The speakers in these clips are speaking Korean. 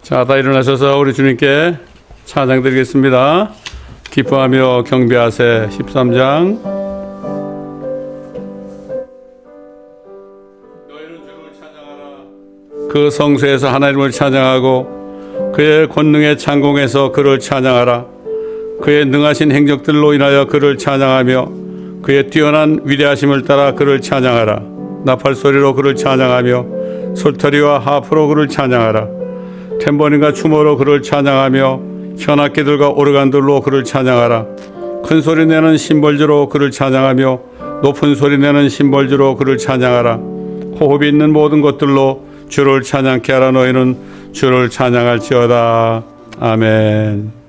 자, 다 일어나셔서 우리 주님께 찬양 드리겠습니다. 기뻐하며 경배하세 13장. 너희는 주를 찬양하라. 그 성소에서 하나님을 찬양하고 그의 권능의 창공에서 그를 찬양하라. 그의 능하신 행적들로 인하여 그를 찬양하며 그의 뛰어난 위대하심을 따라 그를 찬양하라. 나팔소리로 그를 찬양하며 솔터리와 하프로 그를 찬양하라. 탬버린과 추모로 그를 찬양하며 현악기들과 오르간들로 그를 찬양하라. 큰 소리 내는 심벌주로 그를 찬양하며 높은 소리 내는 심벌주로 그를 찬양하라. 호흡이 있는 모든 것들로 주를 찬양케 하라. 너희는 주를 찬양할지어다. 아멘.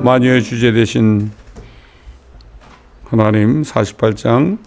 만유의 주제 되신 하나님 48장.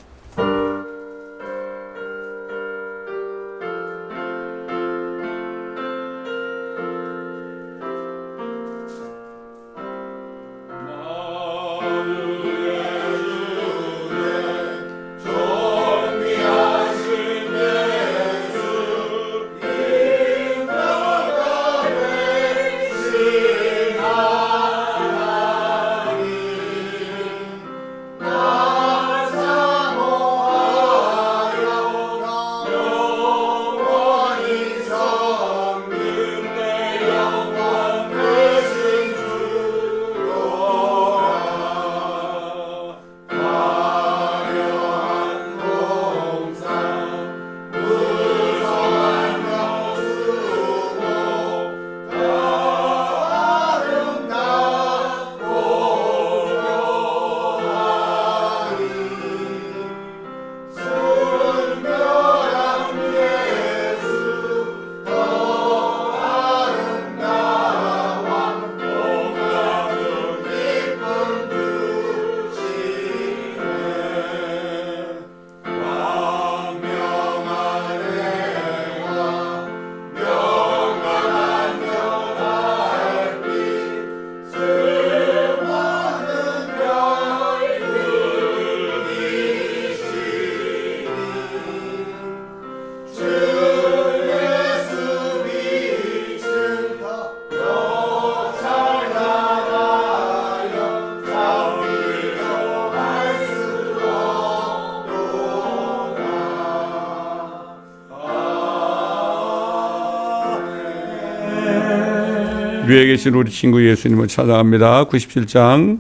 위에 계신 우리 친구 예수님을 찬양합니다. 97장.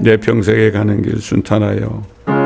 내 평생에 가는 길 순탄하여 그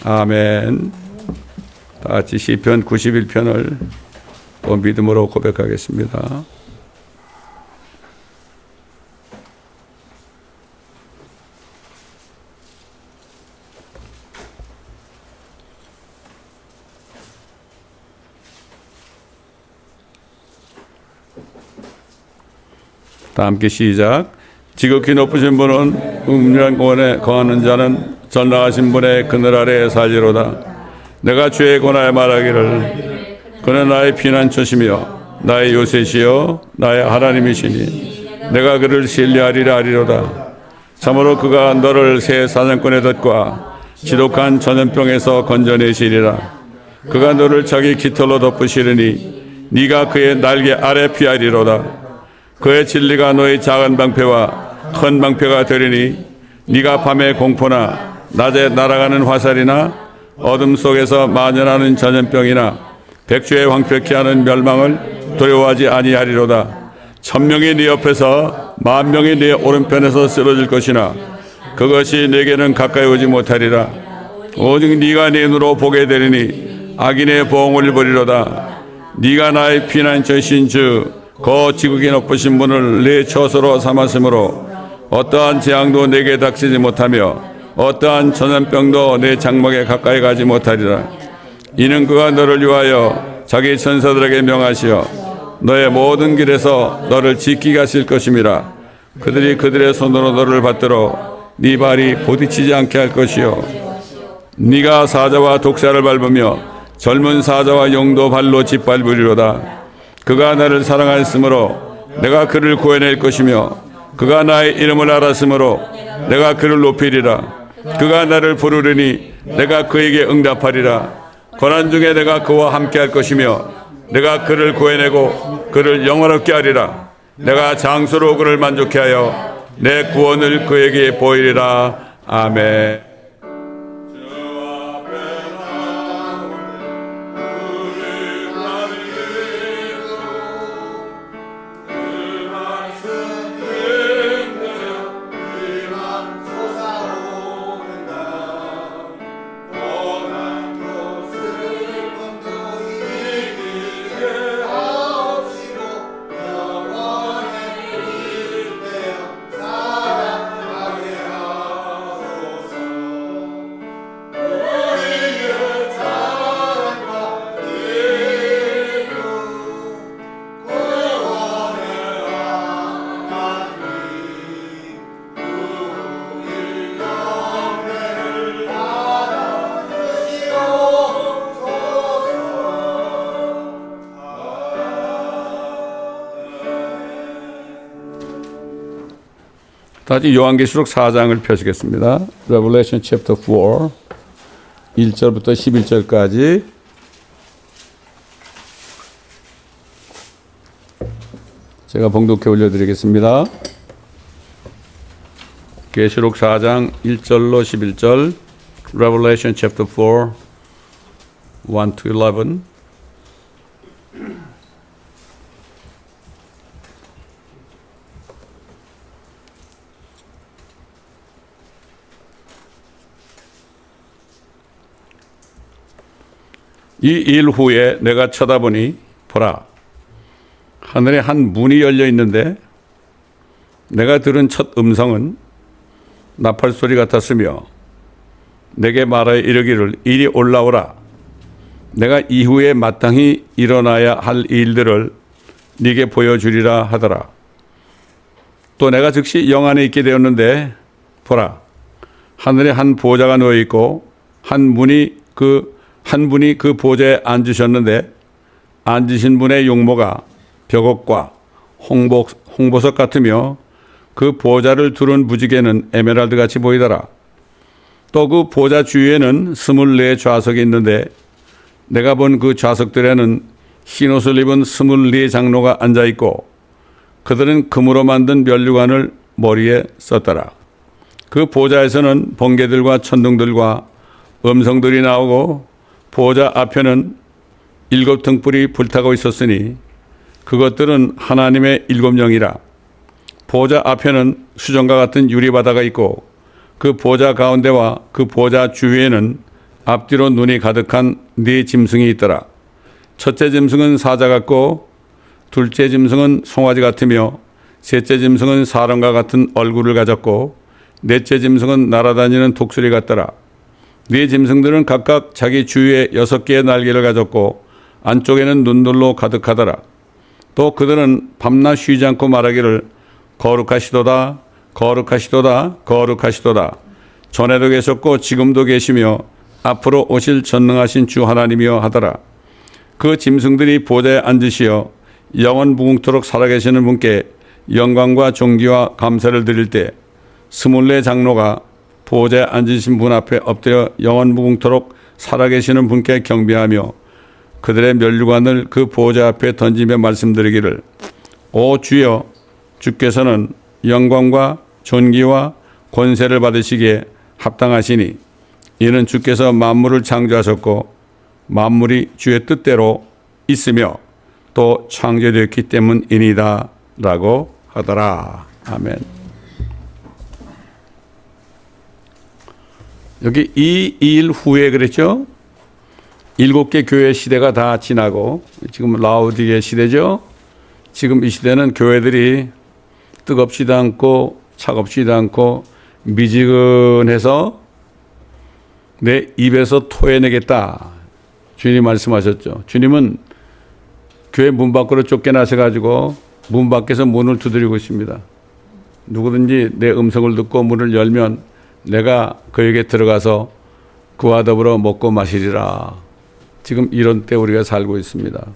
아멘. 다 같이 시편 91편을 또 믿음으로 고백하겠습니다. 다 함께 시작. 지극히 높으신 분은 은밀한 공원에 거하는 자는 전능하신 분의 그늘 아래에 살리로다. 내가 주의 권하여 말하기를 그는 나의 피난처시며 나의 요새시여 나의 하나님이시니 내가 그를 신뢰하리라 하리로다. 참으로 그가 너를 새 사냥꾼의 덫과 지독한 전염병에서 건져내시리라. 그가 너를 자기 깃털로 덮으시리니 네가 그의 날개 아래 피하리로다. 그의 진리가 너의 작은 방패와 큰 방패가 되리니 네가 밤에 공포나 낮에 날아가는 화살이나 어둠 속에서 만연하는 전염병이나 백주에 황폐케 하는 멸망을 두려워하지 아니하리로다. 1000명이 네 옆에서 10,000명이 네 오른편에서 쓰러질 것이나 그것이 내게는 가까이 오지 못하리라. 오직 네가 네 눈으로 보게 되리니 악인의 보응을 버리로다. 네가 나의 피난처신 주 그 지극히 높으신 분을 내 처소로 삼았으므로 어떠한 재앙도 내게 닥치지 못하며 어떠한 전염병도 내 장막에 가까이 가지 못하리라. 이는 그가 너를 위하여 자기 천사들에게 명하시어 너의 모든 길에서 너를 지키게 하실 것임이라. 그들이 그들의 손으로 너를 받들어 네 발이 부딪히지 않게 할 것이요 네가 사자와 독사를 밟으며 젊은 사자와 용도 발로 짓밟으리로다. 그가 나를 사랑하였으므로 내가 그를 구해낼 것이며 그가 나의 이름을 알았으므로 내가 그를 높이리라. 그가 나를 부르리니 내가 그에게 응답하리라. 고난 중에 내가 그와 함께할 것이며 내가 그를 구해내고 그를 영원롭게 하리라. 내가 장수로 그를 만족케 하여 내 구원을 그에게 보이리라. 아멘. 다시 요한계시록 4장을 펴시겠습니다. Revelation chapter 4 1절부터 11절까지 제가 봉독해 올려드리겠습니다. 계시록 4장 1절로 11절 Revelation chapter 4 1 to 11 이 일 후에 내가 쳐다보니 보라 하늘에 한 문이 열려 있는데 내가 들은 첫 음성은 나팔 소리 같았으며 내게 말하여 이르기를 이리 올라오라. 내가 이후에 마땅히 일어나야 할 일들을 네게 보여주리라 하더라. 또 내가 즉시 영 안에 있게 되었는데 보라 하늘에 한 보좌가 놓여 있고 한 분이 그 보좌에 앉으셨는데 앉으신 분의 용모가 벽옥과 홍보석 같으며 그 보좌를 두른 무지개는 에메랄드 같이 보이더라. 또 그 보좌 주위에는 24 좌석이 있는데 내가 본 그 좌석들에는 흰옷을 입은 24 장로가 앉아 있고 그들은 금으로 만든 면류관을 머리에 썼더라. 그 보좌에서는 번개들과 천둥들과 음성들이 나오고 보좌 앞에는 7 등불이 불타고 있었으니 그것들은 하나님의 7 영이라. 보좌 앞에는 수정과 같은 유리바다가 있고 그 보좌 가운데와 그 보좌 주위에는 앞뒤로 눈이 가득한 네 짐승이 있더라. 첫째 짐승은 사자 같고 둘째 짐승은 송아지 같으며 셋째 짐승은 사람과 같은 얼굴을 가졌고 넷째 짐승은 날아다니는 독수리 같더라. 네 짐승들은 각각 자기 주위에 6개의 날개를 가졌고 안쪽에는 눈들로 가득하더라. 또 그들은 밤낮 쉬지 않고 말하기를 거룩하시도다 거룩하시도다 거룩하시도다. 전에도 계셨고 지금도 계시며 앞으로 오실 전능하신 주 하나님이여 하더라. 그 짐승들이 보좌에 앉으시어 영원 무궁토록 살아계시는 분께 영광과 존귀와 감사를 드릴 때 24 장로가 보좌에 앉으신 분 앞에 엎드려 영원 무궁토록 살아계시는 분께 경배하며 그들의 면류관을 그 보좌 앞에 던지며 말씀드리기를 오 주여 주께서는 영광과 존귀와 권세를 받으시기에 합당하시니 이는 주께서 만물을 창조하셨고 만물이 주의 뜻대로 있으며 또 창조되었기 때문이니다 라고 하더라. 아멘. 여기 이 일 후에 그랬죠. 7개 교회 시대가 다 지나고 지금 라우디게 시대죠. 지금 이 시대는 교회들이 뜨겁지도 않고 차갑지도 않고 미지근해서 내 입에서 토해내겠다. 주님 말씀하셨죠. 주님은 교회 문 밖으로 쫓겨나셔 가지고 문 밖에서 문을 두드리고 있습니다. 누구든지 내 음성을 듣고 문을 열면 내가 그에게 들어가서 그와 더불어 먹고 마시리라. 지금 이런 때 우리가 살고 있습니다.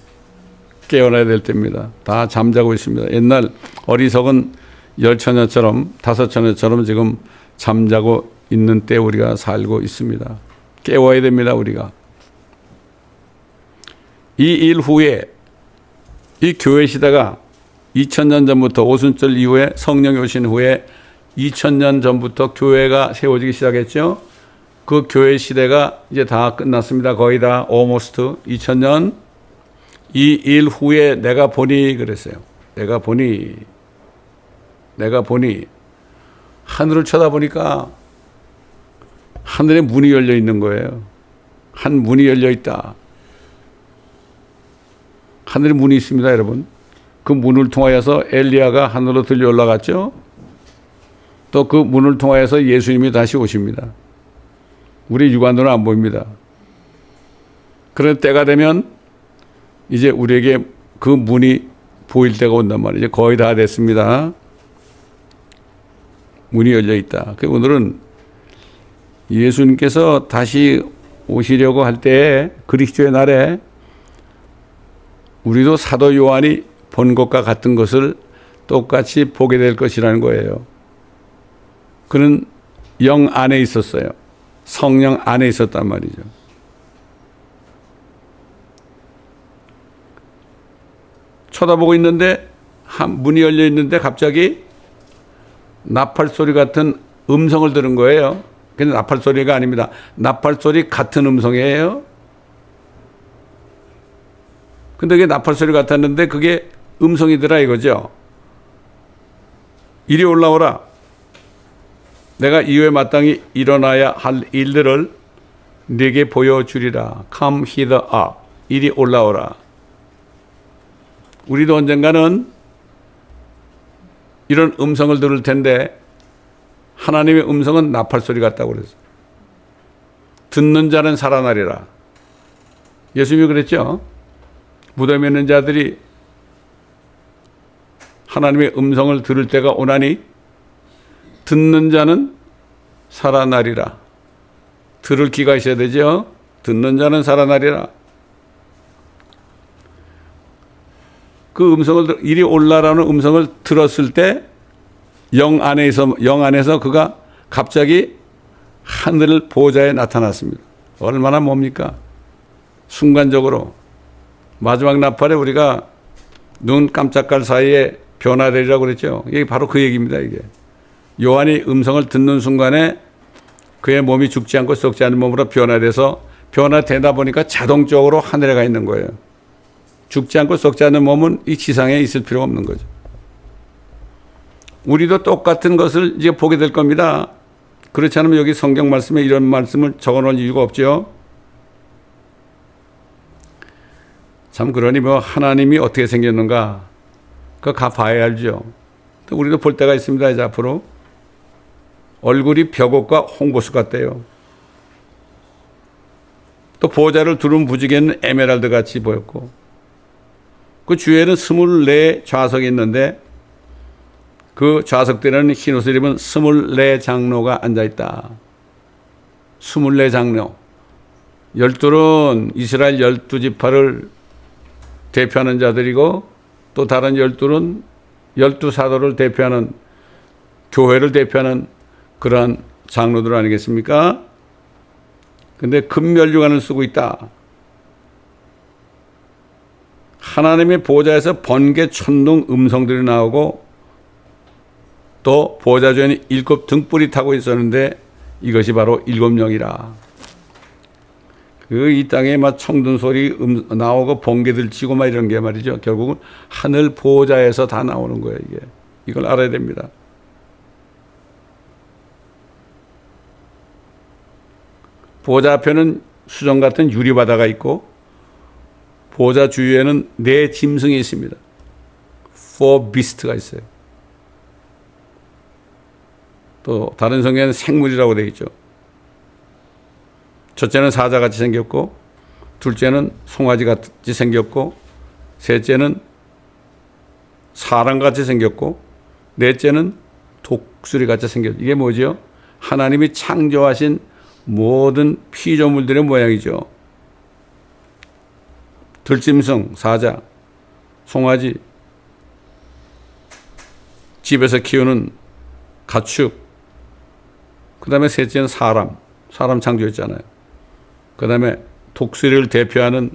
깨어나야 될 때입니다. 다 잠자고 있습니다. 옛날 어리석은 10처녀처럼 5처녀처럼 지금 잠자고 있는 때 우리가 살고 있습니다. 깨워야 됩니다. 우리가. 이 일 후에 이 교회 시대가 2000년 전부터 오순절 이후에 성령이 오신 후에 2000년 전부터 교회가 세워지기 시작했죠. 그 교회 시대가 이제 다 끝났습니다. 거의 다 almost 2000년. 이 일 후에 내가 보니 그랬어요. 내가 보니 하늘을 쳐다보니까 하늘에 문이 열려 있는 거예요. 한 문이 열려 있다. 하늘에 문이 있습니다, 여러분. 그 문을 통하여서 엘리야가 하늘로 들려 올라갔죠. 또 그 문을 통하여서 예수님이 다시 오십니다. 우리 육안으로는 안 보입니다. 그런 때가 되면 이제 우리에게 그 문이 보일 때가 온단 말이죠. 거의 다 됐습니다. 문이 열려 있다. 오늘은 예수님께서 다시 오시려고 할 때 그리스도의 날에 우리도 사도 요한이 본 것과 같은 것을 똑같이 보게 될 것이라는 거예요. 그는 영 안에 있었어요. 성령 안에 있었단 말이죠. 쳐다보고 있는데 문이 열려 있는데 갑자기 나팔 소리 같은 음성을 들은 거예요. 근데 나팔 소리가 아닙니다. 나팔 소리 같은 음성이에요. 근데 그게 나팔 소리 같았는데 그게 음성이더라 이거죠. 이리 올라오라. 내가 이후에 마땅히 일어나야 할 일들을 네게 보여주리라. Come hither up. 이리 올라오라. 우리도 언젠가는 이런 음성을 들을 텐데 하나님의 음성은 나팔 소리 같다고 그랬어요. 듣는 자는 살아나리라. 예수님이 그랬죠. 무덤에 있는 자들이 하나님의 음성을 들을 때가 오나니 듣는 자는 살아나리라. 들을 귀가 있어야 되죠. 듣는 자는 살아나리라. 그 음성을 이리 올라라는 음성을 들었을 때 영 안에서 그가 갑자기 하늘 보좌에 나타났습니다. 얼마나 뭡니까? 순간적으로 마지막 나팔에 우리가 눈 깜짝할 사이에 변화되리라고 그랬죠. 이게 바로 그 얘기입니다. 이게 요한이 음성을 듣는 순간에 그의 몸이 죽지 않고 썩지 않은 몸으로 변화되다 보니까 자동적으로 하늘에 가 있는 거예요. 죽지 않고 썩지 않는 몸은 이 지상에 있을 필요가 없는 거죠. 우리도 똑같은 것을 이제 보게 될 겁니다. 그렇지 않으면 여기 성경 말씀에 이런 말씀을 적어 놓을 이유가 없죠. 참 그러니 뭐 하나님이 어떻게 생겼는가 그거 가봐야 알죠. 우리도 볼 때가 있습니다. 이제 앞으로 얼굴이 벽옥과 홍보수 같대요. 또 보좌를 두른 부지개는 에메랄드 같이 보였고 그 주위에는 24 좌석이 있는데 그 좌석들에는 흰 옷을 입은 24 장로가 앉아있다. 24 장로. 12은 이스라엘 12지파를 대표하는 자들이고 또 다른 12는 12사도를 대표하는 교회를 대표하는 그러한 장로들 아니겠습니까? 근데 금면류관을 쓰고 있다. 하나님의 보좌에서 번개, 천둥, 음성들이 나오고 또 보좌 주에는 7 등불이 타고 있었는데 이것이 바로 7영이라. 그 이 땅에 막 청둔 소리 나오고 번개들 치고 막 이런 게 말이죠. 결국은 하늘 보좌에서 다 나오는 거예요, 이게. 이걸 알아야 됩니다. 보좌 앞에는 수정 같은 유리바다가 있고 보좌 주위에는 4 짐승이 있습니다. 4 비스트가 있어요. 또 다른 성경에는 생물이라고 되어 있죠. 첫째는 사자같이 생겼고 둘째는 송아지같이 생겼고 셋째는 사람같이 생겼고 넷째는 독수리같이 생겼죠. 이게 뭐죠? 하나님이 창조하신 모든 피조물들의 모양이죠. 들짐승, 사자, 송아지, 집에서 키우는 가축, 그 다음에 셋째는 사람 창조했잖아요. 그 다음에 독수리를 대표하는,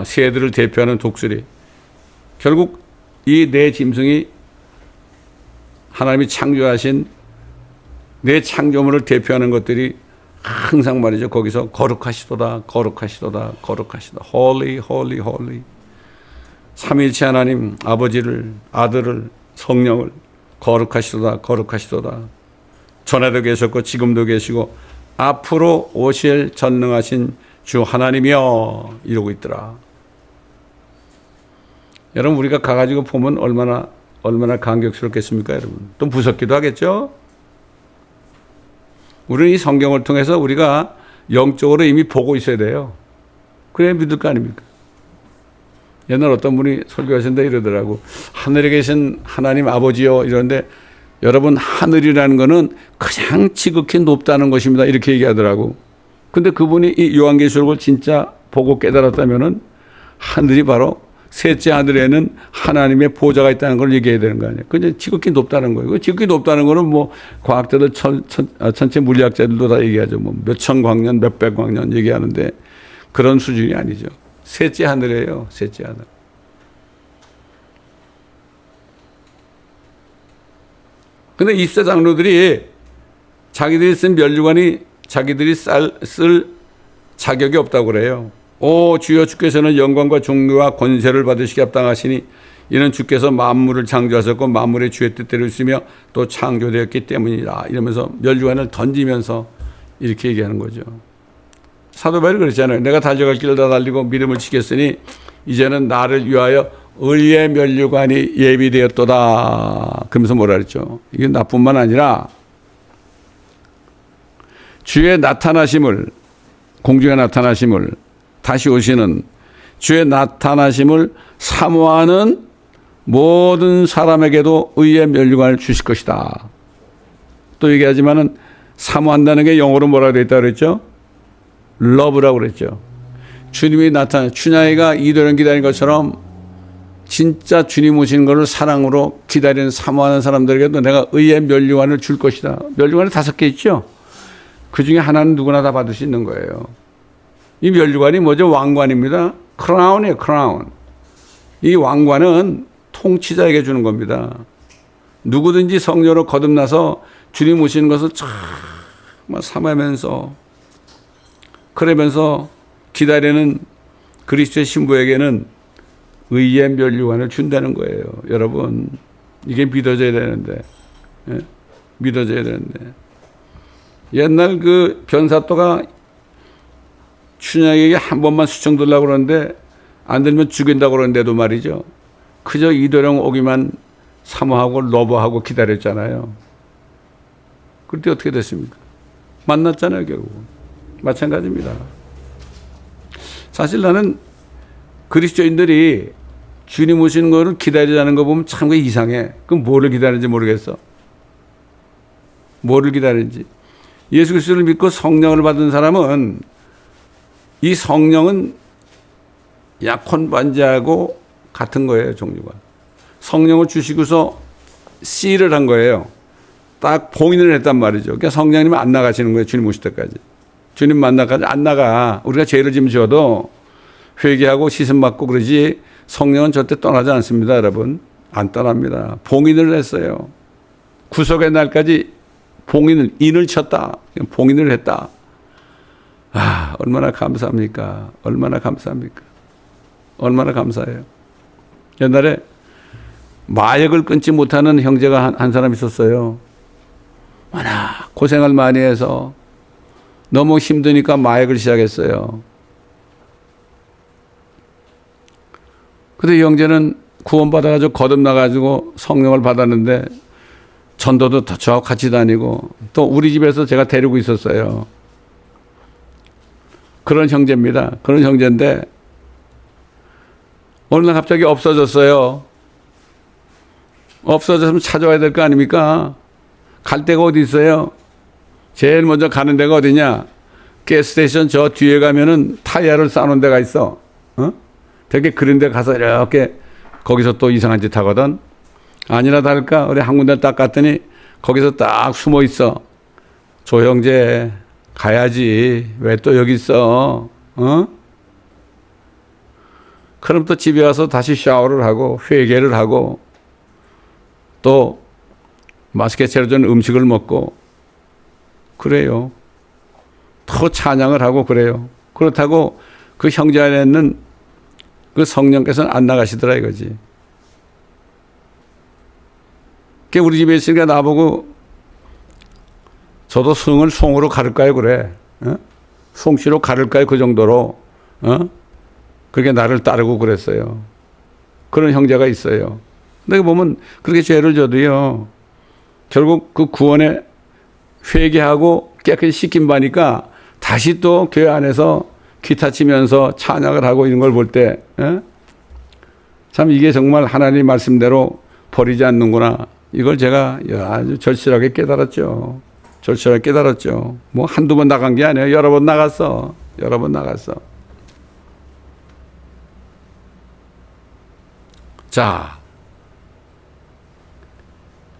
새들을 대표하는 독수리. 결국 이 4 짐승이 하나님이 창조하신 4 창조물을 대표하는 것들이 항상 말이죠. 거기서 거룩하시도다, 거룩하시도다, 거룩하시다. Holy, holy, holy. 삼위일체 하나님, 아버지를, 아들을, 성령을 거룩하시도다, 거룩하시도다. 전에도 계셨고 지금도 계시고 앞으로 오실 전능하신 주 하나님이여 이러고 있더라. 여러분 우리가 가가지고 보면 얼마나 감격스럽겠습니까, 여러분? 또 무섭기도 하겠죠? 우리는 이 성경을 통해서 우리가 영적으로 이미 보고 있어야 돼요. 그래야 믿을 거 아닙니까? 옛날 어떤 분이 설교하신다 이러더라고. 하늘에 계신 하나님 아버지요 이러는데 여러분 하늘이라는 거는 그냥 지극히 높다는 것입니다. 이렇게 얘기하더라고. 근데 그분이 이 요한계시록을 진짜 보고 깨달았다면은 하늘이 바로 셋째 하늘에는 하나님의 보좌가 있다는 걸 얘기해야 되는 거 아니에요. 그냥 지극히 높다는 거예요. 지극히 높다는 거는 뭐 과학자들 전체 물리학자들도 다 얘기하죠. 뭐 몇천 광년, 몇백 광년 얘기하는데 그런 수준이 아니죠. 셋째 하늘이에요. 셋째 하늘. 근데 입사 장로들이 자기들이 쓴 면류관이 자기들이 쓸 자격이 없다고 그래요. 오 주여 주께서는 영광과 존귀와 권세를 받으시기 합당하시니 이는 주께서 만물을 창조하셨고 만물의 주의 뜻대로 있으며 또 창조되었기 때문이라. 이러면서 면류관을 던지면서 이렇게 얘기하는 거죠. 사도 바울이 그랬잖아요. 내가 달려갈 길을 다 달리고 믿음을 지켰으니 이제는 나를 위하여 의의 면류관이 예비되었도다. 그러면서 뭐라 그랬죠? 이게 나뿐만 아니라 주의 나타나심을, 공중에 나타나심을, 다시 오시는 주의 나타나심을 사모하는 모든 사람에게도 의의 면류관을 주실 것이다. 또 얘기하지만은 사모한다는 게 영어로 뭐라고 되어 있다고 그랬죠? 러브라고 그랬죠. 주님이 나타나, 춘향이가 이도령 기다린 것처럼 진짜 주님 오시는 것을 사랑으로 기다리는 사모하는 사람들에게도 내가 의의 면류관을 줄 것이다. 면류관이 5개 있죠. 그 중에 하나는 누구나 다 받을 수 있는 거예요. 이 면류관이 뭐죠? 왕관입니다. 크라운이에요. 크라운. 이 왕관은 통치자에게 주는 겁니다. 누구든지 성령으로 거듭나서 주님 오시는 것을 정말 사모하면서 그러면서 기다리는 그리스도의 신부에게는 의의 면류관을 준다는 거예요. 여러분 이게 믿어져야 되는데, 믿어져야 되는데 옛날 그 변사또가 춘향에게 한 번만 수청 들라고 그러는데 안 들면 죽인다고 그러는데도 말이죠. 그저 이도령 오기만 사모하고 로버하고 기다렸잖아요. 그때 어떻게 됐습니까? 만났잖아요, 결국. 마찬가지입니다. 사실 나는 그리스도인들이 주님 오시는 거를 기다리자는 거 보면 참 이상해. 그럼 뭐를 기다리는지 모르겠어. 뭐를 기다리는지. 예수 그리스도를 믿고 성령을 받은 사람은 이 성령은 약혼 반지하고 같은 거예요, 종류가. 성령을 주시고서 씨를 한 거예요. 딱 봉인을 했단 말이죠. 그러니까 성령님은 안 나가시는 거예요, 주님 오실 때까지. 주님 만나까지 안 나가. 우리가 죄를 지면 지어도 회개하고 씻음 받고 그러지 성령은 절대 떠나지 않습니다, 여러분. 안 떠납니다. 봉인을 했어요. 구속의 날까지 인을 쳤다. 봉인을 했다. 아, 얼마나 감사합니까? 얼마나 감사합니까? 얼마나 감사해요. 옛날에 마약을 끊지 못하는 형제가 한 사람 있었어요. 워낙 고생을 많이 해서 너무 힘드니까 마약을 시작했어요. 근데 이 형제는 구원받아가지고 거듭나가지고 성령을 받았는데 전도도 저하고 같이 다니고 또 우리 집에서 제가 데리고 있었어요. 그런 형제입니다. 그런 형제인데 어느 날 갑자기 없어졌어요. 없어졌으면 찾아와야 될 거 아닙니까? 갈 데가 어디 있어요? 제일 먼저 가는 데가 어디냐? 가스스테이션 저 뒤에 가면은 타이어를 쌓아놓은 데가 있어. 되게 그런 데 가서 이렇게 거기서 또 이상한 짓 하거든. 아니나 다를까 우리 한 군데 딱 갔더니 거기서 딱 숨어 있어. 조 형제 가야지. 왜 또 여기 있어? 그럼 또 집에 와서 다시 샤워를 하고 회개를 하고 또 맛있게 차려준 음식을 먹고 그래요. 더 찬양을 하고 그래요. 그렇다고 그 형제 안에 있는 그 성령께서는 안 나가시더라 이거지. 우리 집에 있으니까 나보고 저도 성을 송으로 가를까요 그래. 송씨로 가를까요 그 정도로. 그렇게 나를 따르고 그랬어요. 그런 형제가 있어요. 근데 보면 그렇게 죄를 져도요. 결국 그 구원에 회개하고 깨끗이 씻긴 바니까 다시 또 교회 안에서 기타 치면서 찬양을 하고 이런 걸 볼 때 참 이게 정말 하나님 말씀대로 버리지 않는구나. 이걸 제가 아주 절실하게 깨달았죠. 절실하게 깨달았죠. 뭐 한두 번 나간 게 아니에요. 여러 번 나갔어. 여러 번 나갔어. 자,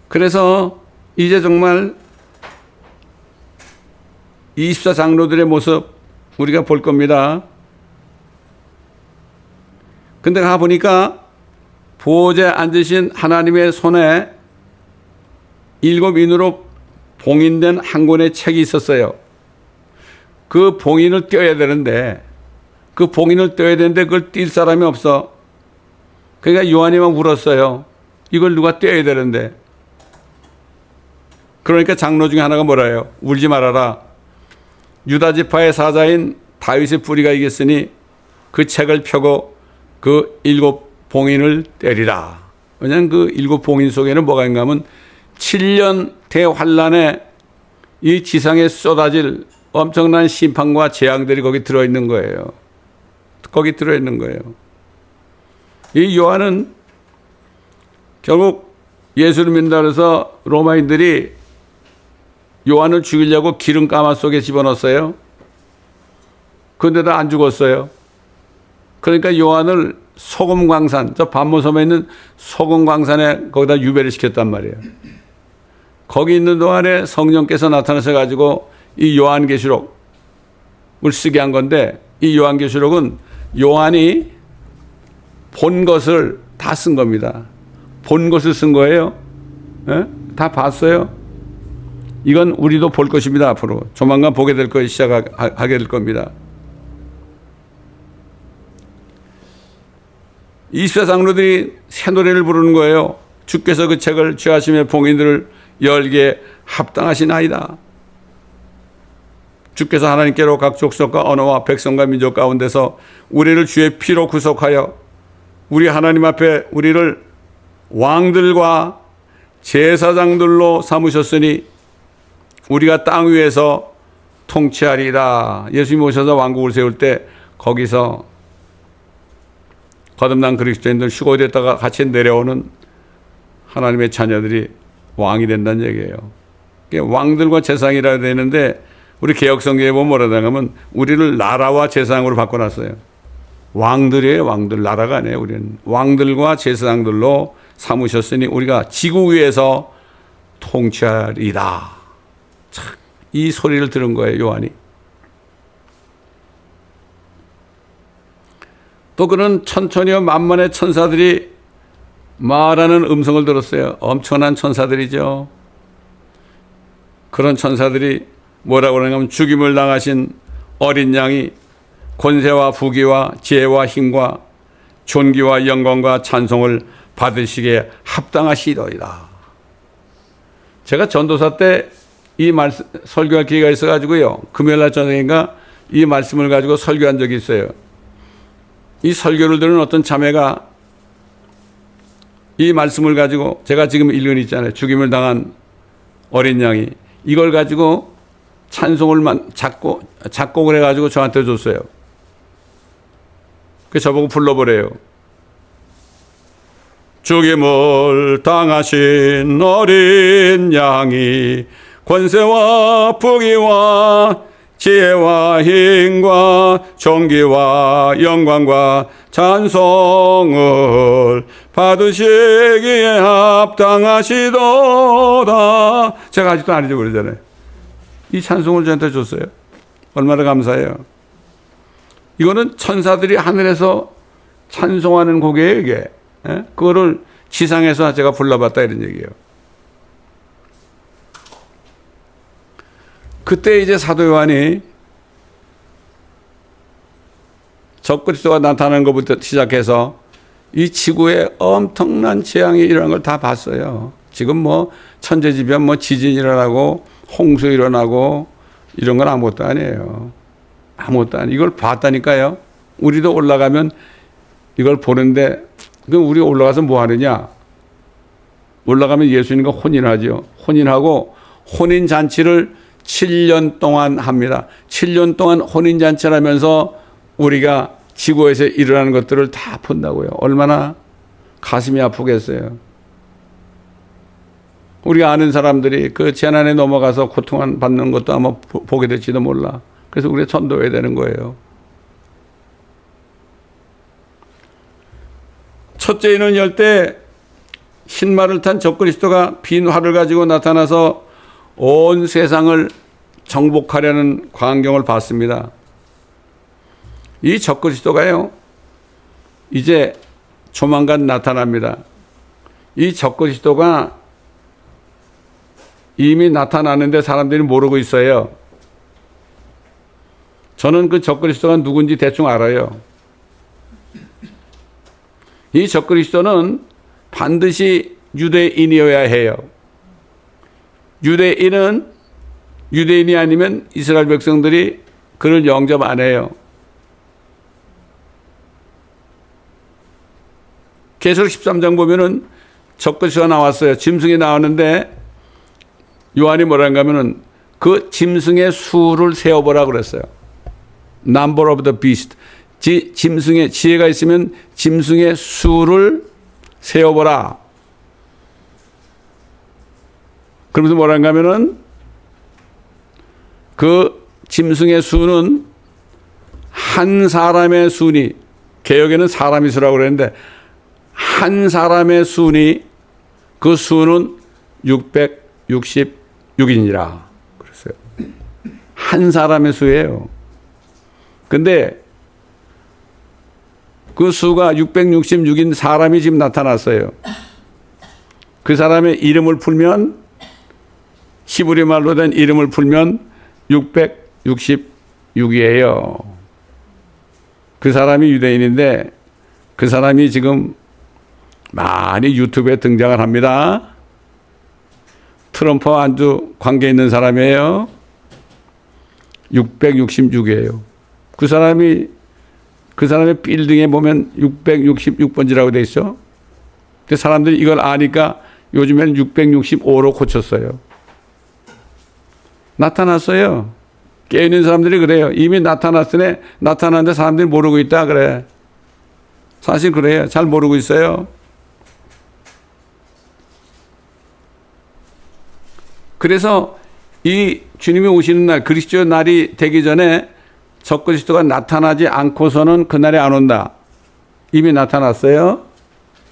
그래서 이제 정말 24 장로들의 모습 우리가 볼 겁니다. 근데 가보니까 보호자에 앉으신 하나님의 손에 7인으로 봉인된 한 권의 책이 있었어요. 그 봉인을 떼어야 되는데 그걸 뗄 사람이 없어. 그러니까 요한이 막 울었어요. 이걸 누가 떼어야 되는데. 그러니까 장로 중에 하나가 뭐라 해요? 울지 말아라. 유다 지파의 사자인 다윗의 뿌리가 이겼으니 그 책을 펴고 그 7 봉인을 떼리라. 왜냐하면 그 7 봉인 속에는 뭐가 있는가 하면 7년 대환란에 이 지상에 쏟아질 엄청난 심판과 재앙들이 거기 들어있는 거예요. 거기 들어있는 거예요. 이 요한은 결국 예수를 믿는다 그래서 로마인들이 요한을 죽이려고 기름 가마 속에 집어넣었어요. 그런데도 안 죽었어요. 그러니까 요한을 소금 광산, 저 반모섬에 있는 소금 광산에 거기다 유배를 시켰단 말이에요. 거기 있는 동안에 성령께서 나타나셔 가지고 이 요한계시록을 쓰게 한 건데 이 요한계시록은 요한이 본 것을 다 쓴 겁니다. 본 것을 쓴 거예요. 다 봤어요. 이건 우리도 볼 것입니다. 앞으로 조만간 보게 될 거 시작하게 될 겁니다. 24 장로들이 새 노래를 부르는 거예요. 주께서 그 책을 죄하심의 봉인들을 열게 합당하시나이다. 주께서 하나님께로 각 족속과 언어와 백성과 민족 가운데서 우리를 주의 피로 구속하여 우리 하나님 앞에 우리를 왕들과 제사장들로 삼으셨으니 우리가 땅 위에서 통치하리이다. 예수님이 오셔서 왕국을 세울 때 거기서 거듭난 그리스도인들 휴거됐다가 같이 내려오는 하나님의 자녀들이 왕이 된다는 얘기예요. 왕들과 제사장이라 되는데 우리 개혁성경에 보면 뭐라 하냐면 우리를 나라와 제사장으로 바꿔놨어요. 왕들이에요. 왕들. 나라가 아니에요. 우리는 왕들과 제사장들로 삼으셨으니 우리가 지구 위에서 통치하리이다. 참, 이 소리를 들은 거예요. 요한이. 또 그는 천천히와 만만의 천사들이 말하는 음성을 들었어요. 엄청난 천사들이죠. 그런 천사들이 뭐라고 그러냐면 죽임을 당하신 어린 양이 권세와 부귀와 지혜와 힘과 존귀와 영광과 찬송을 받으시기에 합당하시더이다. 제가 전도사 때 이 말씀 설교할 기회가 있어가지고요. 금요일날 저녁인가 이 말씀을 가지고 설교한 적이 있어요. 이 설교를 들은 어떤 자매가 이 말씀을 가지고 제가 지금 읽은 있잖아요. 죽임을 당한 어린 양이 이걸 가지고 찬송을 작곡을 해가지고 저한테 줬어요. 그 저보고 불러보래요. 죽임을 당하신 어린 양이 권세와 부귀와 지혜와 힘과 존귀와 영광과 찬송을 받으시기에 합당하시도다. 제가 아직도 안 잊어버리잖아요. 이 찬송을 저한테 줬어요. 얼마나 감사해요. 이거는 천사들이 하늘에서 찬송하는 곡이에요, 이게. 그거를 지상에서 제가 불러봤다 이런 얘기예요. 그때 이제 사도 요한이 적그리스도가 나타나는 것부터 시작해서 이 지구에 엄청난 재앙이 일어난 걸 다 봤어요. 지금 뭐 천재지변, 뭐 지진 일어나고 홍수 일어나고 이런 건 아무것도 아니에요. 아무것도 아니에요. 이걸 봤다니까요. 우리도 올라가면 이걸 보는데 그럼 우리 올라가서 뭐 하느냐? 올라가면 예수님과 혼인하죠. 혼인하고 혼인잔치를 7년 동안 합니다. 7년 동안 혼인잔치를 하면서 우리가 지구에서 일어나는 것들을 다 본다고요. 얼마나 가슴이 아프겠어요. 우리가 아는 사람들이 그 재난에 넘어가서 고통받는 것도 아마 보게 될지도 몰라. 그래서 우리가 전도해야 되는 거예요. 첫째 인은 열 때 흰말을 탄 적그리스도가 빈 활을 가지고 나타나서 온 세상을 정복하려는 광경을 봤습니다. 이 적그리스도가요, 이제 조만간 나타납니다. 이 적그리스도가 이미 나타나는데 사람들이 모르고 있어요. 저는 그 적그리스도가 누군지 대충 알아요. 이 적그리스도는 반드시 유대인이어야 해요. 유대인이 아니면 이스라엘 백성들이 그를 영접 안 해요. 계시록 13장 보면은 적그리스도가 나왔어요. 짐승이 나왔는데 요한이 뭐라는가 하면은 그 짐승의 수를 세어보라 그랬어요. Number of the beast. 짐승의 지혜가 있으면 짐승의 수를 세어보라. 그러면서 뭐라는가 하면은 그 짐승의 수는 한 사람의 수니, 개역에는 사람이 수라고 그랬는데 한 사람의 수니 그 수는 666이니라 그랬어요. 한 사람의 수예요. 근데 그 수가 666인 사람이 지금 나타났어요. 그 사람의 이름을 풀면, 히브리 말로 된 이름을 풀면 666이에요. 그 사람이 유대인인데 그 사람이 지금 많이 유튜브에 등장을 합니다. 트럼프와 아주 관계 있는 사람이에요. 666이에요. 그 사람의 빌딩에 보면 666번지라고 돼 있어. 그 사람들이 이걸 아니까 요즘에는 665로 고쳤어요. 나타났어요. 깨어있는 사람들이 그래요. 이미 나타났으네. 나타났는데 사람들이 모르고 있다 그래. 사실 그래요. 잘 모르고 있어요. 그래서 이 주님이 오시는 날, 그리스도 날이 되기 전에 적그리스도가 나타나지 않고서는 그날이 안 온다. 이미 나타났어요.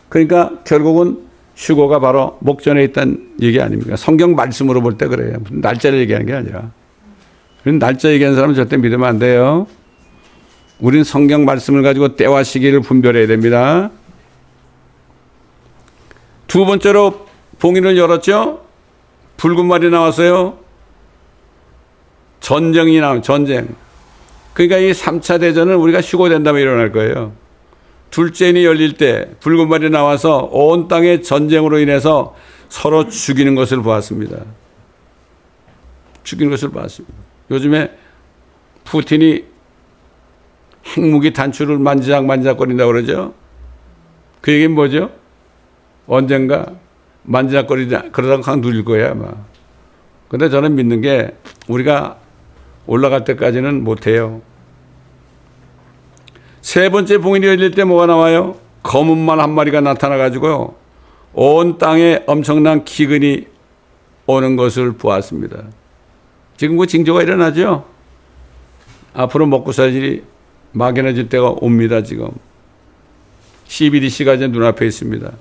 그러니까 결국은 휴거가 바로 목전에 있다는 얘기 아닙니까? 성경 말씀으로 볼 때 그래요. 무슨 날짜를 얘기하는 게 아니라. 날짜 얘기하는 사람은 절대 믿으면 안 돼요. 우린 성경 말씀을 가지고 때와 시기를 분별해야 됩니다. 두 번째로 봉인을 열었죠. 붉은 말이 나왔어요. 전쟁이 나온 전쟁. 그러니까 이 3차 대전은 우리가 휴고된다면 일어날 거예요. 둘째인이 열릴 때 붉은 말이 나와서 온 땅의 전쟁으로 인해서 서로 죽이는 것을 보았습니다. 죽이는 것을 보았습니다. 요즘에 푸틴이 핵무기 단추를 만지작거린다고 그러죠. 그 얘기는 뭐죠? 언젠가 그러다가 강 눌릴 거야 아마. 근데 저는 믿는 게 우리가 올라갈 때까지는 못해요. 세 번째 봉인이 열릴 때 뭐가 나와요? 검은 말 한 마리가 나타나가지고 온 땅에 엄청난 기근이 오는 것을 보았습니다. 지금 그 징조가 일어나죠? 앞으로 먹고 살 일이 막연해질 때가 옵니다, 지금. CBDC가 이제 눈앞에 있습니다.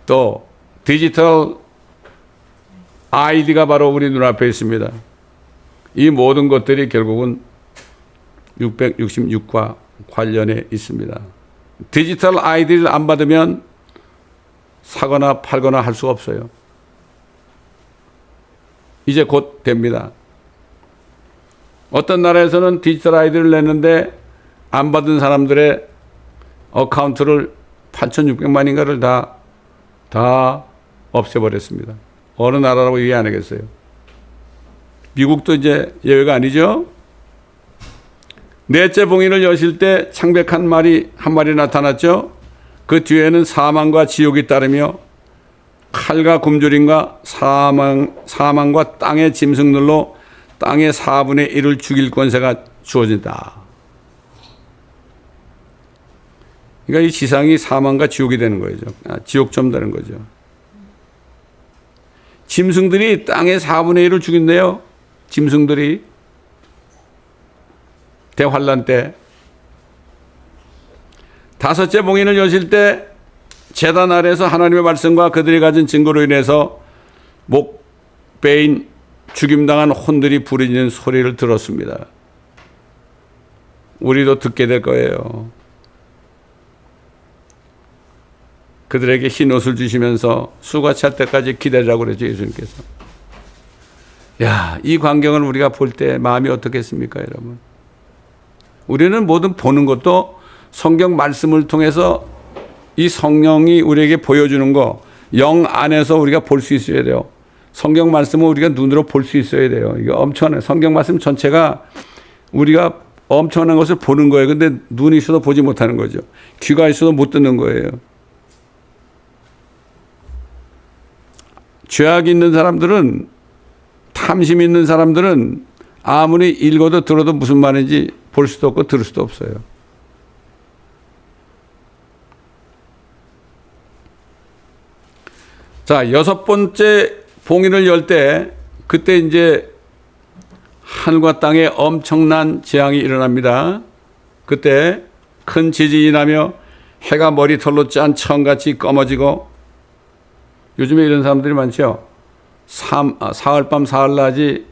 또 디지털 ID가 바로 우리 눈앞에 있습니다. 이 모든 것들이 결국은 666과 관련해 있습니다. 디지털 ID를 안 받으면 사거나 팔거나 할 수가 없어요. 이제 곧 됩니다. 어떤 나라에서는 디지털 아이디를 냈는데 안 받은 사람들의 어카운트를 8,600만인가를 다 없애버렸습니다. 어느 나라라고 얘기 안 하겠어요. 미국도 이제 예외가 아니죠. 넷째 봉인을 여실 때 창백한 말이 한 마리 나타났죠. 그 뒤에는 사망과 지옥이 따르며 칼과 굶주림과 사망과 땅의 짐승들로 땅의 4분의 1을 죽일 권세가 주어진다. 그러니까 이 지상이 사망과 지옥이 되는 거죠. 지옥점 되는 거죠. 짐승들이 땅의 4분의 1을 죽인대요. 짐승들이 대환란 때. 다섯째 봉인을 여실 때 제단 아래에서 하나님의 말씀과 그들이 가진 증거로 인해서 목 베인 죽임당한 혼들이 부르짖는 소리를 들었습니다. 우리도 듣게 될 거예요. 그들에게 흰 옷을 주시면서 수가 찰 때까지 기다리라고 그랬죠, 예수님께서. 야, 이 광경을 우리가 볼 때 마음이 어떻겠습니까, 여러분? 우리는 뭐든 보는 것도 성경 말씀을 통해서 이 성령이 우리에게 보여주는 거, 영 안에서 우리가 볼 수 있어야 돼요. 성경 말씀은 우리가 눈으로 볼 수 있어야 돼요. 이게 엄청나요. 성경 말씀 전체가 우리가 엄청난 것을 보는 거예요. 근데 눈이 있어도 보지 못하는 거죠. 귀가 있어도 못 듣는 거예요. 죄악이 있는 사람들은, 탐심 있는 사람들은 아무리 읽어도 들어도 무슨 말인지 볼 수도 없고 들을 수도 없어요. 자, 여섯 번째 봉인을 열 때, 그때 이제 하늘과 땅에 엄청난 재앙이 일어납니다. 그때 큰 지진이 나며 해가 머리털로 짠 청같이 검어지고, 요즘에 이런 사람들이 많죠. 사흘밤 사흘낮이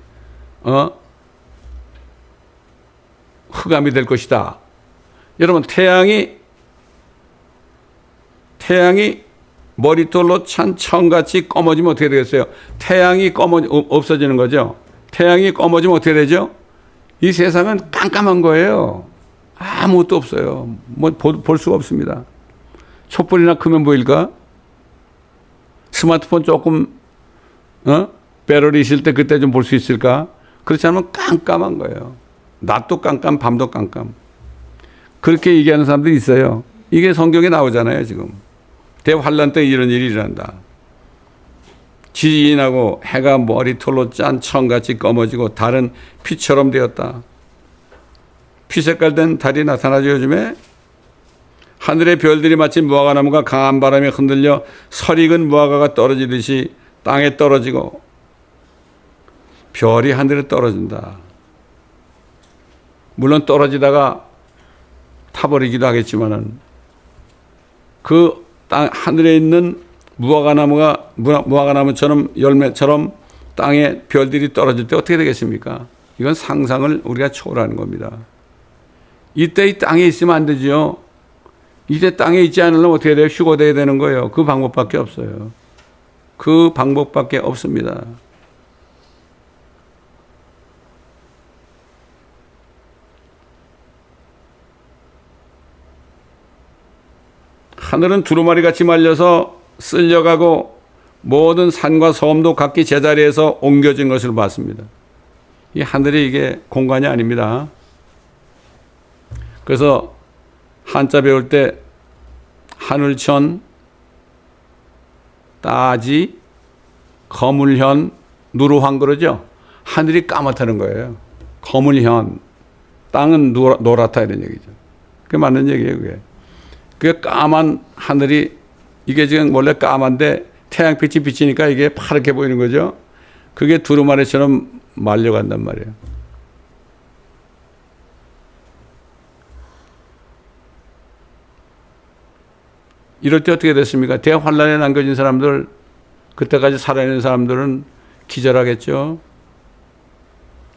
흑암이 될 것이다. 여러분, 태양이 머리털로 찬 청같이 검어지면 어떻게 되겠어요? 태양이 없어지는 거죠. 태양이 검어지면 어떻게 되죠? 이 세상은 깜깜한 거예요. 아무것도 없어요. 뭐 볼 수가 없습니다. 촛불이나 크면 보일까? 스마트폰 조금 배럴이 있을 때 그때 좀 볼 수 있을까? 그렇지 않으면 깜깜한 거예요. 낮도 깜깜, 밤도 깜깜. 그렇게 얘기하는 사람들이 있어요. 이게 성경에 나오잖아요, 지금. 대환란 때 이런 일이 일어난다. 지진이 나고 해가 머리털로 짠 청같이 검어지고 달은 피처럼 되었다. 피색깔 된 달이 나타나죠, 요즘에. 하늘의 별들이 마치 무화과나무가 강한 바람에 흔들려 설익은 무화과가 떨어지듯이 땅에 떨어지고 별이 하늘에 떨어진다. 물론 떨어지다가 타버리기도 하겠지만은 그 땅 하늘에 있는 무화과나무처럼 열매처럼 땅에 별들이 떨어질 때 어떻게 되겠습니까? 이건 상상을 우리가 초월하는 겁니다. 이때 이 땅에 있으면 안 되죠. 이때 땅에 있지 않으려면 어떻게 돼요? 휴거돼야 되는 거예요. 그 방법밖에 없어요. 그 방법밖에 없습니다. 하늘은 두루마리 같이 말려서 쓸려가고 모든 산과 섬도 각기 제자리에서 옮겨진 것을 봤습니다. 이 하늘이 이게 공간이 아닙니다. 그래서 한자 배울 때 하늘천, 따지, 거물현, 누르황 그러죠. 하늘이 까맣다는 거예요. 거물현, 땅은 노랗다 이런 얘기죠. 그게 맞는 얘기예요, 그게. 그 까만 하늘이 이게 지금 원래 까만데 태양빛이 비치니까 이게 파랗게 보이는 거죠. 그게 두루마리처럼 말려간단 말이에요. 이럴 때 어떻게 됐습니까? 대환란에 남겨진 사람들, 그때까지 살아있는 사람들은 기절하겠죠.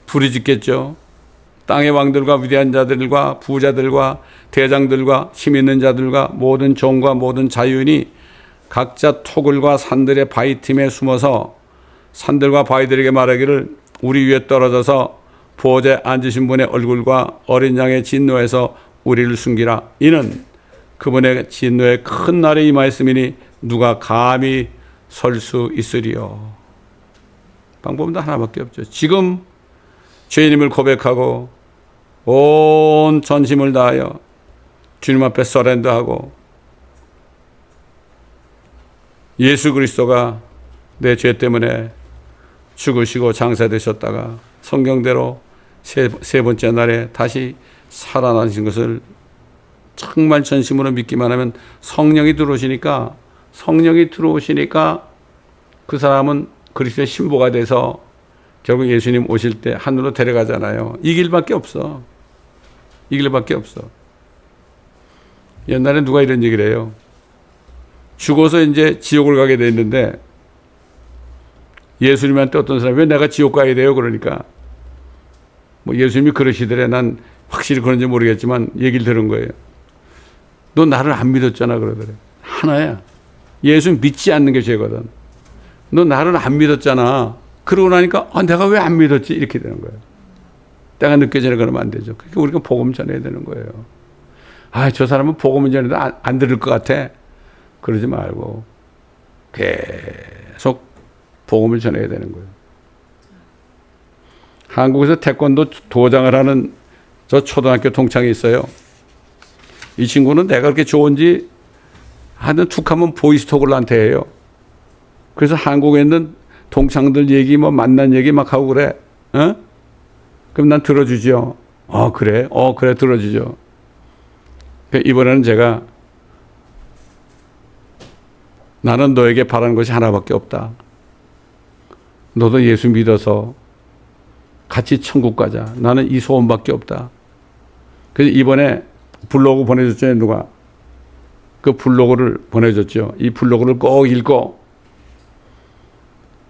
부르짖겠죠. 땅의 왕들과 위대한 자들과 부자들과 대장들과 힘 있는 자들과 모든 종과 모든 자유인이 각자 토굴과 산들의 바위 틈에 숨어서 산들과 바위들에게 말하기를 우리 위에 떨어져서 보호자에 앉으신 분의 얼굴과 어린 양의 진노에서 우리를 숨기라. 이는 그분의 진노의 큰 날이 임하였음이니 누가 감히 설 수 있으리요. 방법은 하나밖에 없죠. 지금 죄인임을 고백하고 온 전심을 다하여 주님 앞에 서렌더하고 예수 그리스도가 내 죄 때문에 죽으시고 장사되셨다가 성경대로 세 번째 날에 다시 살아나신 것을 정말 전심으로 믿기만 하면 성령이 들어오시니까 그 사람은 그리스도의 신부가 돼서 결국 예수님 오실 때 하늘로 데려가잖아요. 이 길밖에 없어. 이 길밖에 없어. 옛날에 누가 이런 얘기를 해요. 죽어서 이제 지옥을 가게 돼 있는데 예수님한테 어떤 사람이 왜 내가 지옥 가야 돼요? 그러니까 뭐 예수님이 그러시더래. 난 확실히 그런지 모르겠지만 얘기를 들은 거예요. 너 나를 안 믿었잖아 그러더래. 하나야. 예수 믿지 않는 게 죄거든. 너 나를 안 믿었잖아. 그러고 나니까 내가 왜 안 믿었지? 이렇게 되는 거예요. 때가 늦게 전에 그러면 안 되죠. 그러니까 우리가 복음 전해야 되는 거예요. 저 사람은 복음을 전해도 안 들을 것 같아. 그러지 말고 계속 복음을 전해야 되는 거예요. 한국에서 태권도 도장을 하는 저 초등학교 동창이 있어요. 이 친구는 내가 그렇게 좋은지 하여튼 툭하면 보이스톡을 나한테 해요. 그래서 한국에 있는 동창들 얘기 만난 얘기 막 하고 그래. 그럼 난 들어주죠. 그래? 그래 들어주죠. 이번에는 제가 나는 너에게 바라는 것이 하나밖에 없다. 너도 예수 믿어서 같이 천국 가자. 나는 이 소원밖에 없다. 그래서 이번에 블로그 보내줬죠. 누가? 그 블로그를 보내줬죠. 이 블로그를 꼭 읽고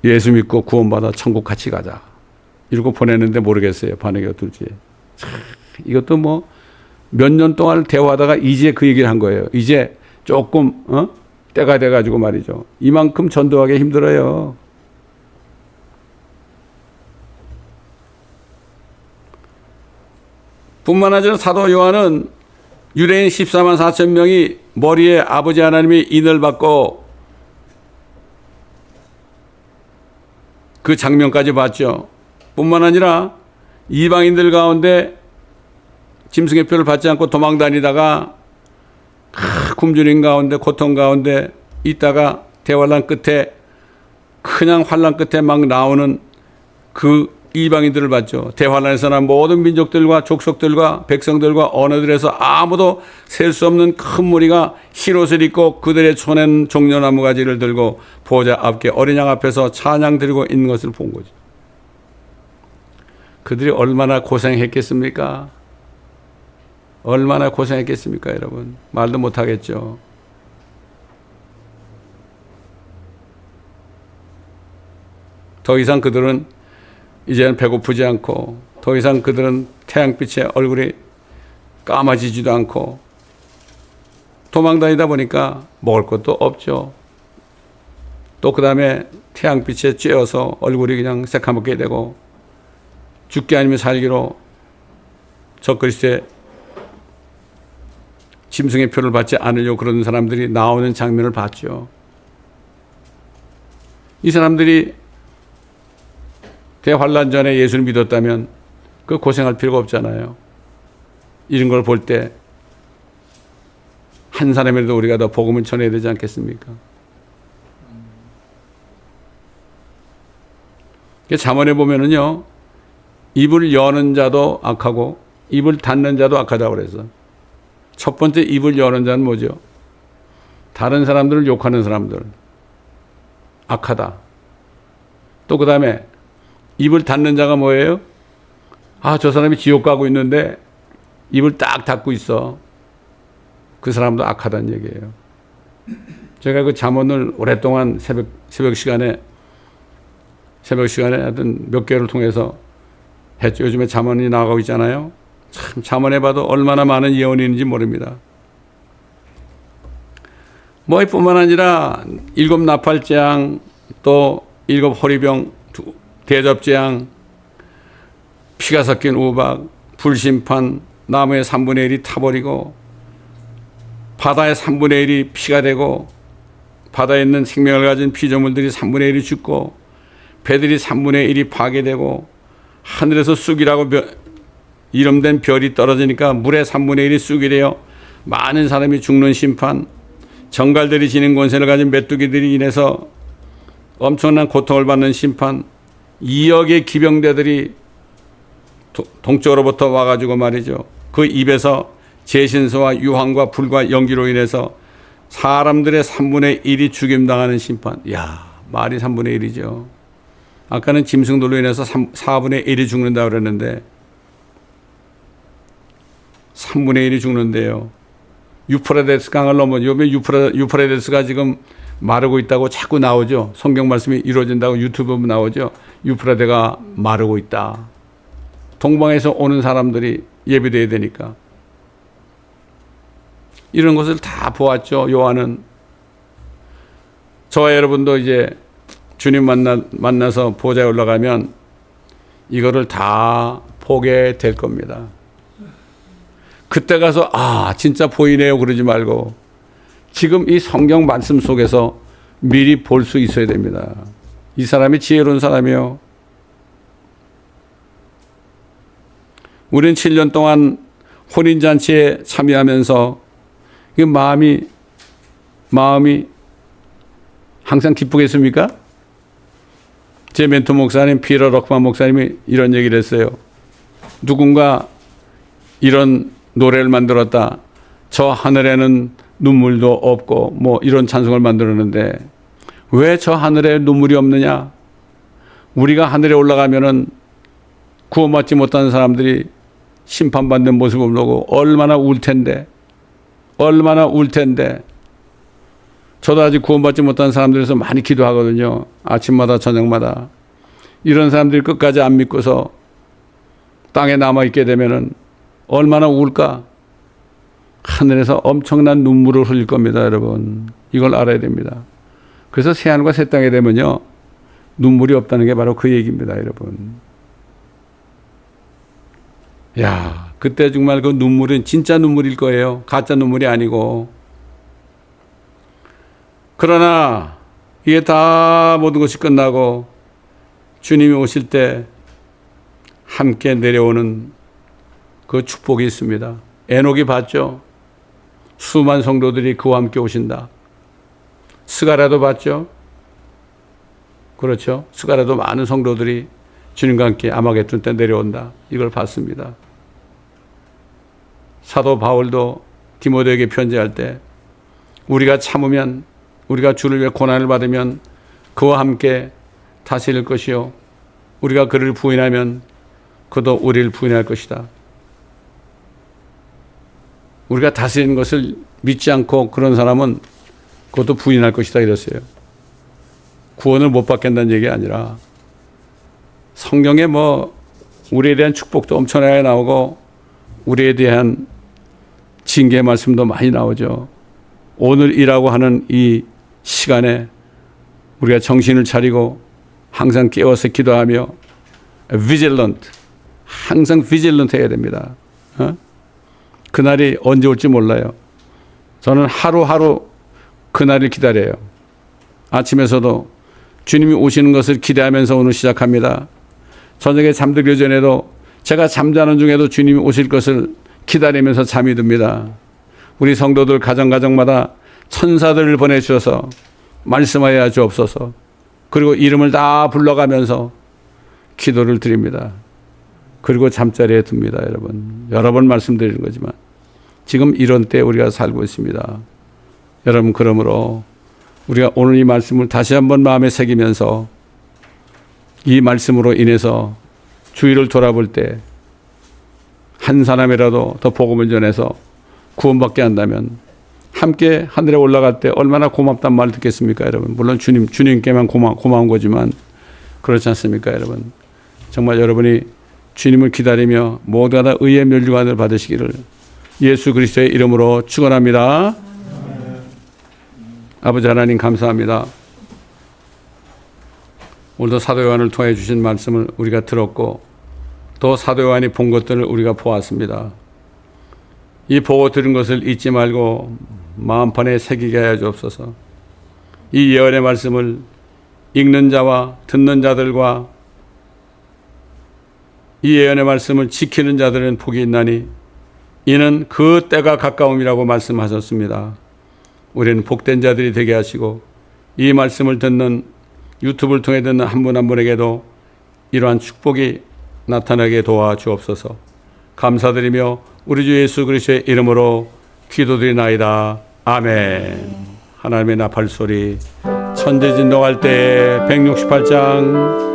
예수 믿고 구원받아 천국 같이 가자. 이러고 보냈는데 모르겠어요. 반응이 어떨지. 이것도 몇 년 동안 대화하다가 이제 그 얘기를 한 거예요. 이제 조금 때가 돼가지고 말이죠. 이만큼 전도하기 힘들어요. 뿐만 아니라 사도 요한은 유대인 14만 4천 명이 머리에 아버지 하나님이 인을 받고 그 장면까지 봤죠. 뿐만 아니라 이방인들 가운데 짐승의 표를 받지 않고 도망 다니다가 굶주림 가운데 고통 가운데 있다가 대환란 끝에 그냥 환란 끝에 막 나오는 그 이방인들을 봤죠. 대환란에서는 모든 민족들과 족속들과 백성들과 언어들에서 아무도 셀 수 없는 큰 무리가 흰옷을 입고 그들의 손에는 종려나무 가지를 들고 보호자 앞에 어린 양 앞에서 찬양 드리고 있는 것을 본 거죠. 그들이 얼마나 고생했겠습니까? 얼마나 고생했겠습니까, 여러분? 말도 못하겠죠. 더 이상 그들은 이제는 배고프지 않고, 더 이상 그들은 태양빛에 얼굴이 까마지지도 않고, 도망다니다 보니까 먹을 것도 없죠. 또 그 다음에 태양빛에 쬐어서 얼굴이 그냥 새카맣게 되고, 죽기 아니면 살기로 적그리스도의 짐승의 표를 받지 않으려고 그러는 사람들이 나오는 장면을 봤죠. 이 사람들이 대환란 전에 예수를 믿었다면 그 고생할 필요가 없잖아요. 이런 걸 볼 때 한 사람이라도 우리가 더 복음을 전해야 되지 않겠습니까? 잠언에 보면은요, 입을 여는 자도 악하고 입을 닫는 자도 악하다고 그래서 첫 번째 입을 여는 자는 뭐죠? 다른 사람들을 욕하는 사람들, 악하다. 또 그 다음에 입을 닫는 자가 뭐예요? 아, 저 사람이 지옥 가고 있는데 입을 딱 닫고 있어. 그 사람도 악하다는 얘기예요. 제가 그 잠언을 오랫동안 새벽 시간에 하여튼 몇 개월을 통해서 했죠. 요즘에 잠언이 나가고 있잖아요. 참 잠언에 봐도 얼마나 많은 예언이 있는지 모릅니다. 뭐 이뿐만 아니라 7 나팔재앙, 또 7 호리병, 대접재앙, 피가 섞인 우박, 불심판, 나무의 3분의 1이 타버리고 바다의 3분의 1이 피가 되고 바다에 있는 생명을 가진 피조물들이 3분의 1이 죽고 배들이 3분의 1이 파괴되고 하늘에서 쑥이라고 이름된 별이 떨어지니까 물의 3분의 1이 쑥이 되어 많은 사람이 죽는 심판, 정갈들이 지닌 권세를 가진 메뚜기들이 인해서 엄청난 고통을 받는 심판, 2억의 기병대들이 동쪽으로부터 와가지고 말이죠. 그 입에서 제신소와 유황과 불과 연기로 인해서 사람들의 3분의 1이 죽임당하는 심판. 이야, 말이 3분의 1이죠. 아까는 짐승들로 인해서 4분의 1이 죽는다고 그랬는데 3분의 1이 죽는데요. 유프라데스 강을 넘어, 요즘에 유프라데스가 지금 마르고 있다고 자꾸 나오죠. 성경 말씀이 이루어진다고 유튜브 보면 나오죠. 유프라데가 마르고 있다. 동방에서 오는 사람들이 예비돼야 되니까. 이런 것을 다 보았죠. 요한은. 저와 여러분도 이제 주님 만나서 보좌에 올라가면 이거를 다 보게 될 겁니다. 그때 가서 아 진짜 보이네요 그러지 말고 지금 이 성경 말씀 속에서 미리 볼 수 있어야 됩니다. 이 사람이 지혜로운 사람이요. 우리는 7년 동안 혼인잔치에 참여하면서 그 마음이 항상 기쁘겠습니까? 제 멘토 목사님 피터 럭만 목사님이 이런 얘기를 했어요. 누군가 이런 노래를 만들었다. 저 하늘에는 눈물도 없고 뭐 이런 찬송을 만들었는데 왜 저 하늘에 눈물이 없느냐? 우리가 하늘에 올라가면은 구원받지 못하는 사람들이 심판받는 모습을 보고 얼마나 울 텐데. 저도 아직 구원받지 못한 사람들에서 많이 기도하거든요. 아침마다 저녁마다. 이런 사람들이 끝까지 안 믿고서 땅에 남아있게 되면은 얼마나 울까? 하늘에서 엄청난 눈물을 흘릴 겁니다, 여러분. 이걸 알아야 됩니다. 그래서 새하늘과 새 땅에 되면요. 눈물이 없다는 게 바로 그 얘기입니다, 여러분. 야, 그때 정말 그 눈물은 진짜 눈물일 거예요. 가짜 눈물이 아니고. 그러나 이게 다 모든 것이 끝나고 주님이 오실 때 함께 내려오는 그 축복이 있습니다. 에녹이 봤죠. 수많은 성도들이 그와 함께 오신다. 스가랴도 봤죠. 그렇죠. 스가랴도 많은 성도들이 주님과 함께 아마겟돈 때 내려온다. 이걸 봤습니다. 사도 바울도 디모데에게 편지할 때 우리가 참으면, 우리가 주를 위해 고난을 받으면 그와 함께 다스릴 것이요, 우리가 그를 부인하면 그도 우리를 부인할 것이다. 우리가 다스리는 것을 믿지 않고 그런 사람은 그것도 부인할 것이다 이랬어요. 구원을 못 받겠다는 얘기 아니라 성경에 우리에 대한 축복도 엄청나게 나오고 우리에 대한 징계의 말씀도 많이 나오죠. 오늘이라고 하는 이 시간에 우리가 정신을 차리고 항상 깨워서 기도하며 vigilant, 항상 vigilant 해야 됩니다. 그날이 언제 올지 몰라요. 저는 하루하루 그날을 기다려요. 아침에서도 주님이 오시는 것을 기대하면서 오늘 시작합니다. 저녁에 잠들기 전에도 제가 잠자는 중에도 주님이 오실 것을 기다리면서 잠이 듭니다. 우리 성도들 가정마다 천사들을 보내주셔서 말씀하여 주옵소서. 그리고 이름을 다 불러가면서 기도를 드립니다. 그리고 잠자리에 듭니다. 여러 번 말씀드리는 거지만 지금 이런 때 우리가 살고 있습니다. 여러분, 그러므로 우리가 오늘 이 말씀을 다시 한번 마음에 새기면서 이 말씀으로 인해서 주위를 돌아볼 때 한 사람이라도 더 복음을 전해서 구원받게 한다면 함께 하늘에 올라갈 때 얼마나 고맙단 말을 듣겠습니까, 여러분? 물론 주님께만 고마운 거지만 그렇지 않습니까, 여러분? 정말 여러분이 주님을 기다리며 모두가 다 의의 멸류관을 받으시기를 예수 그리스도의 이름으로 축원합니다. 아버지 하나님, 감사합니다. 오늘도 사도 요한을 통해 주신 말씀을 우리가 들었고 또 사도 요한이 본 것들을 우리가 보았습니다. 이 보고 들은 것을 잊지 말고 마음판에 새기게 하여 주옵소서. 이 예언의 말씀을 읽는 자와 듣는 자들과 이 예언의 말씀을 지키는 자들은 복이 있나니 이는 그 때가 가까움이라고 말씀하셨습니다. 우리는 복된 자들이 되게 하시고 이 말씀을 듣는, 유튜브를 통해 듣는 한 분 한 분에게도 이러한 축복이 나타나게 도와주옵소서. 감사드리며 우리 주 예수 그리스도의 이름으로 기도드리나이다. 아멘. 하나님의 나팔 소리, 천재진동할 때 168장.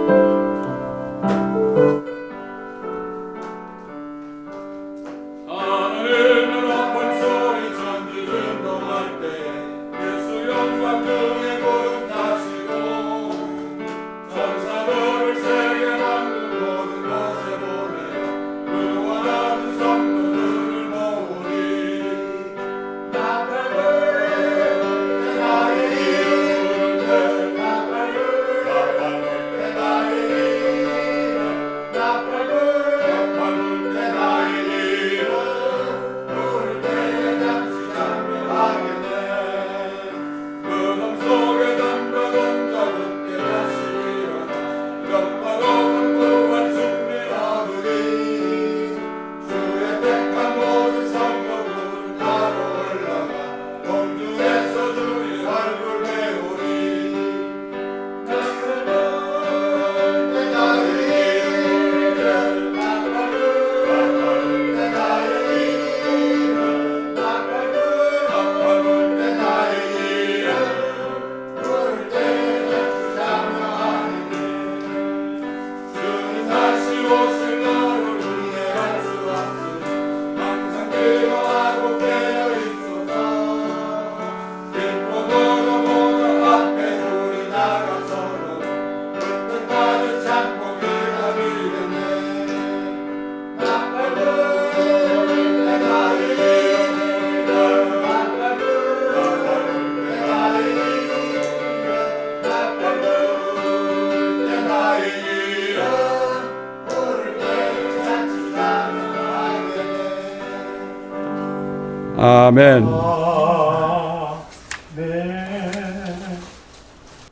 아멘.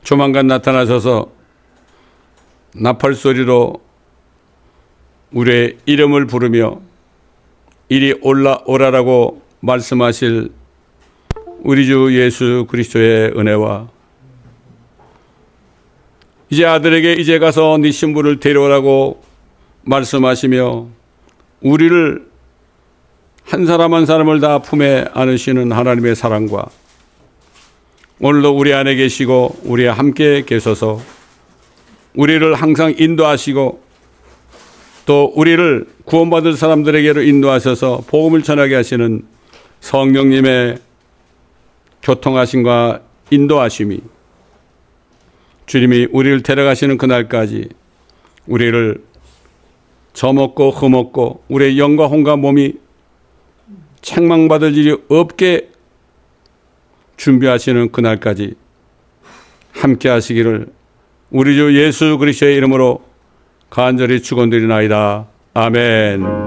조만간 나타나셔서 나팔 소리로 우리의 이름을 부르며 이리 올라오라라고 말씀하실 우리 주 예수 그리스도의 은혜와 이제 아들에게 이제 가서 네 신부를 데려오라고 말씀하시며 우리를 한 사람 한 사람을 다 품에 안으시는 하나님의 사랑과 오늘도 우리 안에 계시고 우리와 함께 계셔서 우리를 항상 인도하시고 또 우리를 구원받을 사람들에게로 인도하셔서 복음을 전하게 하시는 성령님의 교통하심과 인도하심이 주님이 우리를 데려가시는 그날까지 우리를 저먹고 흠없고 우리의 영과 혼과 몸이 책망받을 일이 없게 준비하시는 그날까지 함께 하시기를 우리 주 예수 그리스도의 이름으로 간절히 축원드리나이다. 아멘.